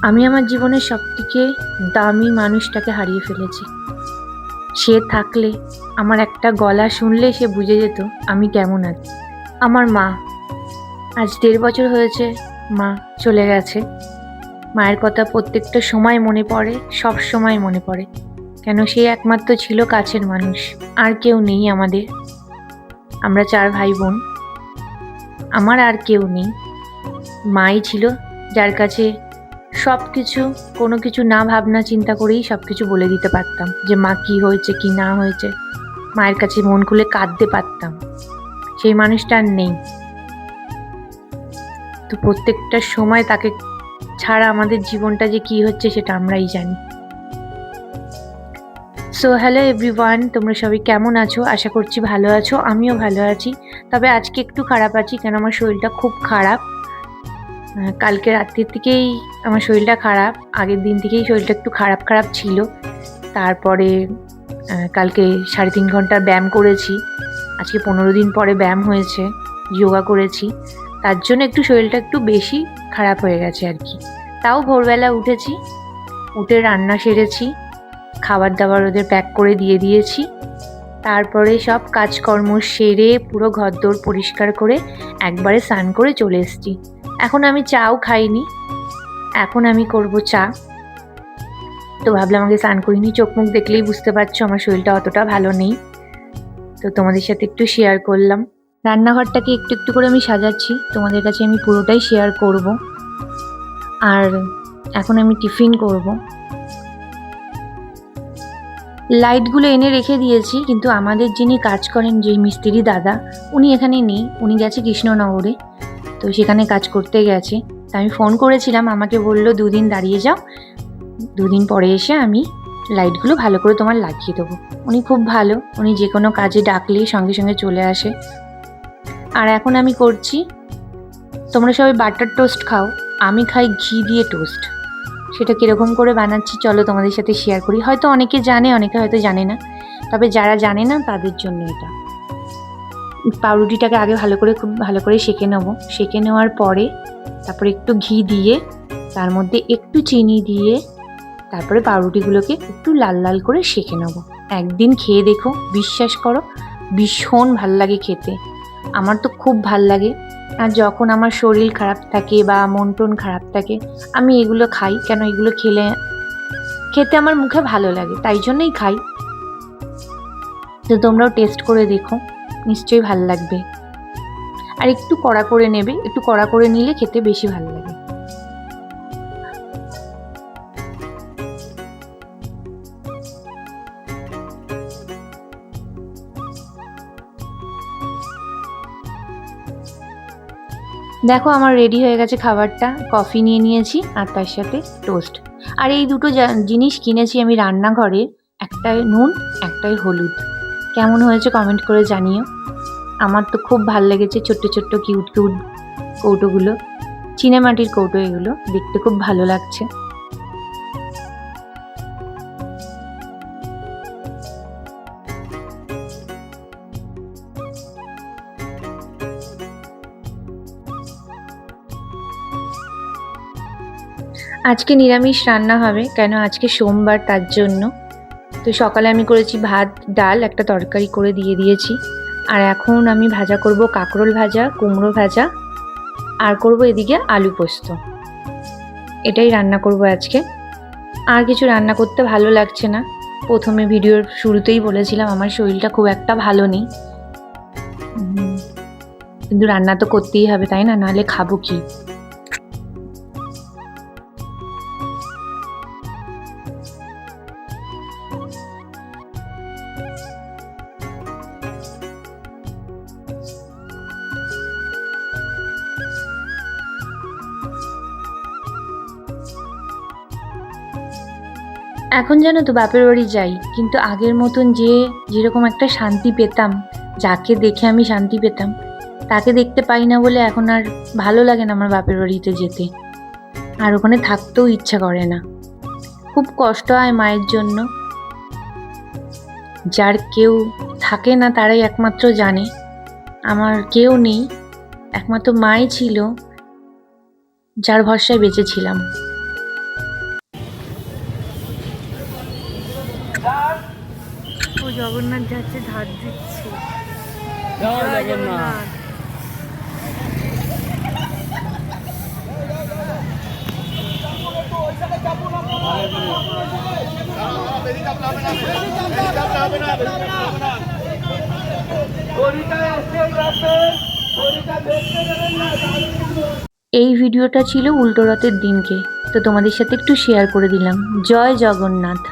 আমি আমার জীবনের সবথেকে দামি মানুষটাকে হারিয়ে ফেলেছি। সে থাকলে আমার একটা গলা শুনলে সে বুঝে যেত আমি কেমন আছি। আমার মা, আজ ১.৫ বছর হয়েছে মা চলে গেছে। মায়ের কথা প্রত্যেকটা সময় মনে পড়ে, সব সময় মনে পড়ে। কেন সে একমাত্র ছিল কাছের মানুষ, আর কেউ নেই আমাদের। আমরা ৪ ভাই বোন, আমার আর কেউ নেই। মাই ছিল যার কাছে সব কিছু, কোনো কিছু না ভাবনা চিন্তা করেই সব কিছু বলে দিতে পারতাম যে মা কি হয়েছে কি না হয়েছে। মায়ের কাছে মন খুলে কাঁদতে পারতাম। সেই মানুষটা আর নেই। তো প্রত্যেকটা সময় তাকে ছাড়া আমাদের জীবনটা যে কি হচ্ছে সেটা আমরাই জানি। সো হ্যালো এভরিওয়ান, তোমরা সবাই কেমন আছো? আশা করছি ভালো আছো, আমিও ভালো আছি। তবে আজকে একটু খারাপ আছি, কেন আমার শরীরটা খুব খারাপ। কালকে রাত্রির থেকেই আমার শরীরটা খারাপ। আগের দিন থেকেই শরীরটা একটু খারাপ খারাপ ছিল। তারপরে কালকে ৩.৫ ঘন্টা ব্যায়াম করেছি। আজকে ১৫ দিন পরে ব্যায়াম হয়েছে, যোগা করেছি। তার জন্য একটু শরীরটা একটু বেশি খারাপ হয়ে গেছে আর কি। তাও ভোরবেলা উঠেছি, উঠে রান্না সেরেছি, খাবার দাবার ওদের প্যাক করে দিয়ে দিয়েছি। তারপরে সব কাজকর্ম সেরে পুরো ঘরদোর পরিষ্কার করে একবারে স্নান করে চলে এসেছি। এখন আমি চাও খাইনি, এখন আমি করব চা। তো ভাবলাম আমাকে স্নান করিনি, চোখ মুখ দেখলেই বুঝতে পারছো আমার শরীরটা অতটা ভালো নেই। তো তোমাদের সাথে একটু শেয়ার করলাম। রান্নাঘরটাকে একটু একটু করে আমি সাজাচ্ছি, তোমাদের কাছে আমি পুরোটাই শেয়ার করব। আর এখন আমি টিফিন করব। লাইটগুলো এনে রেখে দিয়েছি, কিন্তু আমাদের যিনি কাজ করেন, যে মিস্ত্রি দাদা, উনি এখানে নেই, উনি গেছে কৃষ্ণনগরে। তো সেখানে কাজ করতে গেছে। তা আমি ফোন করেছিলাম, আমাকে বললো ২ দিন দাঁড়িয়ে যাও, ২ দিন পরে এসে আমি লাইটগুলো ভালো করে তোমার লাগিয়ে দেবো। উনি খুব ভালো, উনি যে কোনো কাজে ডাকলেই সঙ্গে সঙ্গে চলে আসে। আর এখন আমি করছি, তোমরা সবাই বাটার টোস্ট খাও, আমি খাই ঘি দিয়ে টোস্ট। সেটা কীরকম করে বানাচ্ছি চলো তোমাদের সাথে শেয়ার করি। হয়তো অনেকে জানে, অনেকে হয়তো জানে না। তবে যারা জানে না তাদের জন্য এটা। পাউরুটিটাকে আগে খুব ভালো করে সেঁকে নেবো। সেঁকে নেওয়ার পরে তারপরে একটু ঘি দিয়ে, তার মধ্যে একটু চিনি দিয়ে, তারপরে পাউরুটিগুলোকে একটু লাল লাল করে সেঁকে নেবো। একদিন খেয়ে দেখো, বিশ্বাস করো ভীষণ ভাল লাগে খেতে। আমার তো খুব ভাল লাগে। আর যখন আমার শরীর খারাপ থাকে বা মন টন খারাপ থাকে, আমি এগুলো খাই। কেন এগুলো খেতে আমার মুখে ভালো লাগে, তাই জন্যই খাই। তো তোমরাও টেস্ট করে দেখো, নিশ্চয়ই ভাল লাগবে। আর একটু কড়া করে নেবে, একটু কড়া করে নিলে খেতে বেশি ভালো লাগে। দেখো আমার রেডি হয়ে গেছে খাবারটা। কফি নিয়ে নিয়েছি আর তার সাথে টোস্ট। আর এই দুটো জিনিস কিনেছি আমি রান্নাঘরে, একটাই নুন, একটাই হলুদ। কেমন হয়েছে কমেন্ট করে জানিও। আমার তো খুব ভাল লেগেছে, ছোট্ট ছোট্ট কিউট কিউট কৌটোগুলো, চীনামাটির কৌটো, এগুলো দেখতে খুব ভালো লাগছে। আজকে নিরামিষ রান্না হবে, কেন আজকে সোমবার, তার জন্য। তো সকালে আমি করেছি ভাত, ডাল, একটা তরকারি করে দিয়ে দিয়েছি। আর এখন আমি ভাজা করব, কাঁকরোল ভাজা, কুমড়ো ভাজা, আর করব এদিকে আলু পোস্ত। এটাই রান্না করব আজকে। আর কিছু রান্না করতে ভালো লাগছে না। প্রথমে ভিডিওর শুরুতেই বলেছিলাম আমার শরীরটা খুব একটা ভালো নেই। কিন্তু রান্না তো করতেই হবে, তাই না? নাহলে খাবো কি? এখন জানো তো বাপের বাড়ি যাই, কিন্তু আগের মতন যেরকম একটা শান্তি পেতাম, যাকে দেখে আমি শান্তি পেতাম, তাকে দেখতে পাই না বলে এখন আর ভালো লাগে না আমার বাপের বাড়িতে যেতে। আর ওখানে থাকতেও ইচ্ছা করে না। খুব কষ্ট হয় মায়ের জন্য। যার কেউ থাকে না তারাই একমাত্র জানে। আমার কেউ নেই, একমাত্র মাই ছিল, যার ভরসায় বেঁচেছিলাম। ও জগন্নাথ যাচ্ছে, ধার দিচ্ছে। জয় জগন্নাথ। এই ভিডিওটা ছিল উল্টো রথের দিনকে, তো তোমাদের সাথে একটু শেয়ার করে দিলাম। জয় জগন্নাথ।